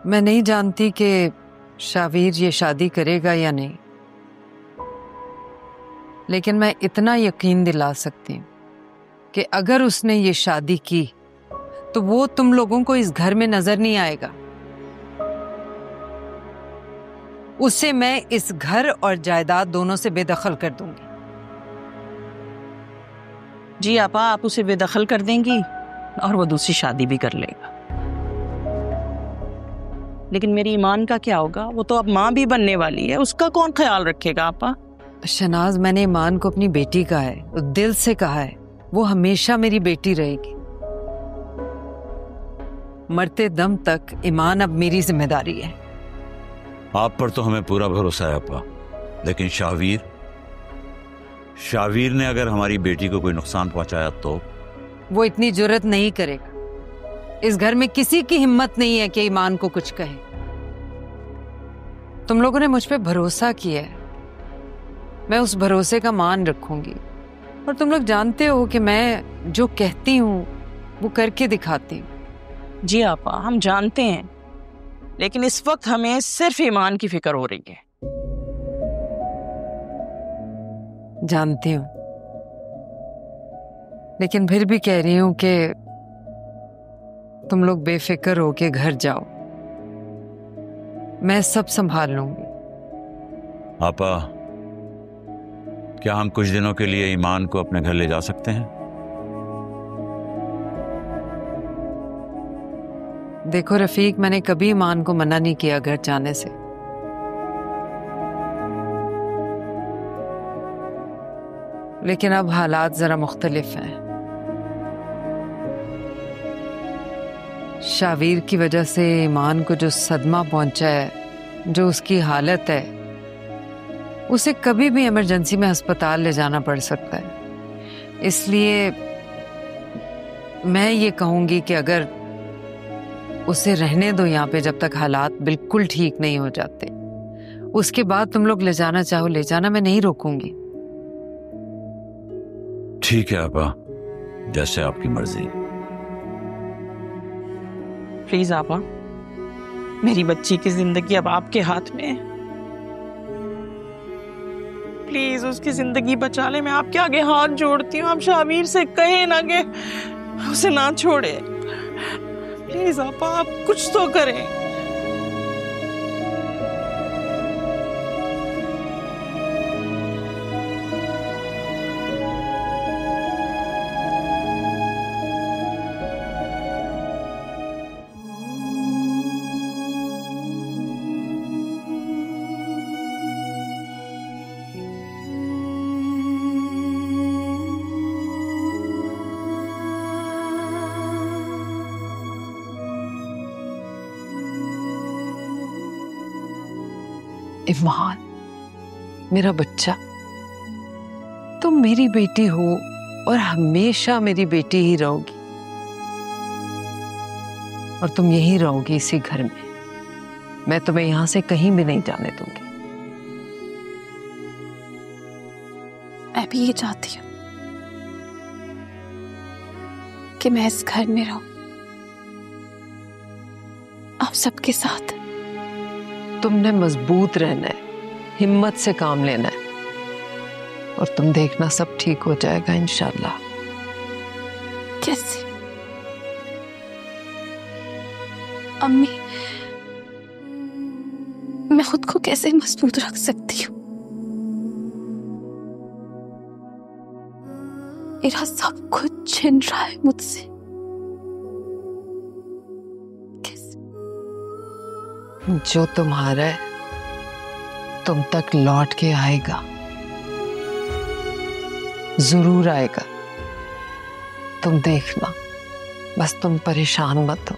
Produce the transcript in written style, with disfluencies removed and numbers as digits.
मैं नहीं जानती कि शावीर ये शादी करेगा या नहीं, लेकिन मैं इतना यकीन दिला सकती हूँ कि अगर उसने ये शादी की तो वो तुम लोगों को इस घर में नजर नहीं आएगा। उसे मैं इस घर और जायदाद दोनों से बेदखल कर दूंगी। जी आपा, आप उसे बेदखल कर देंगी और वो दूसरी शादी भी कर लेगा। लेकिन मेरी ईमान का क्या होगा? वो तो अब माँ भी बनने वाली है, उसका कौन ख्याल रखेगा आपा? शनाज, मैंने ईमान को अपनी बेटी कहा है, दिल से कहा है। वो हमेशा मेरी बेटी रहेगी। मरते दम तक ईमान अब मेरी जिम्मेदारी है। आप पर तो हमें पूरा भरोसा है अपा, लेकिन शावीर ने अगर हमारी बेटी को कोई नुकसान पहुंचाया तो? वो इतनी जुर्रत नहीं करेगा। इस घर में किसी की हिम्मत नहीं है कि ईमान को कुछ कहे। तुम लोगों ने मुझ पे भरोसा किया है, मैं उस भरोसे का मान रखूंगी। और तुम लोग जानते हो कि मैं जो कहती हूँ वो करके दिखाती हूँ। जी आपा, हम जानते हैं, लेकिन इस वक्त हमें सिर्फ ईमान की फिक्र हो रही है। जानती हूँ, लेकिन फिर भी कह रही हूँ कि तुम लोग बेफिक्र होके घर जाओ, मैं सब संभाल लूंगी। आपा, क्या हम कुछ दिनों के लिए ईमान को अपने घर ले जा सकते हैं? देखो रफीक, मैंने कभी ईमान को मना नहीं किया घर जाने से। लेकिन अब हालात जरा मुख्तलिफ हैं। शावीर की वजह से ईमान को जो सदमा पहुंचा है, जो उसकी हालत है, उसे कभी भी इमरजेंसी में अस्पताल ले जाना पड़ सकता है। इसलिए मैं ये कहूंगी कि अगर उसे रहने दो यहाँ पे जब तक हालात बिल्कुल ठीक नहीं हो जाते। उसके बाद तुम लोग ले जाना चाहो ले जाना, मैं नहीं रोकूंगी। ठीक है आपा, जैसे आपकी मर्जी। प्लीज आपा, मेरी बच्ची की जिंदगी अब आपके हाथ में है। प्लीज उसकी जिंदगी बचा ले, मैं आपके आगे हाथ जोड़ती हूँ। आप शावीर से कहे ना कि उसे ना छोड़े। प्लीज आपा, आप कुछ तो करें। ईमान, मेरा बच्चा, तुम मेरी बेटी हो और हमेशा मेरी बेटी ही रहोगी। और तुम यहीं रहोगी इसी घर में। मैं तुम्हें यहां से कहीं भी नहीं जाने दूंगी। मैं भी ये चाहती हूँ कि मैं इस घर में रहूं, आप सबके साथ। तुमने मजबूत रहना है, हिम्मत से काम लेना है, और तुम देखना सब ठीक हो जाएगा इंशाल्लाह। कैसे? अम्मी, मैं खुद को कैसे मजबूत रख सकती हूँ? मेरा सब कुछ छिन रहा है मुझसे। जो तुम्हारा है तुम तक लौट के आएगा, जरूर आएगा। तुम देखना, बस तुम परेशान मत हो।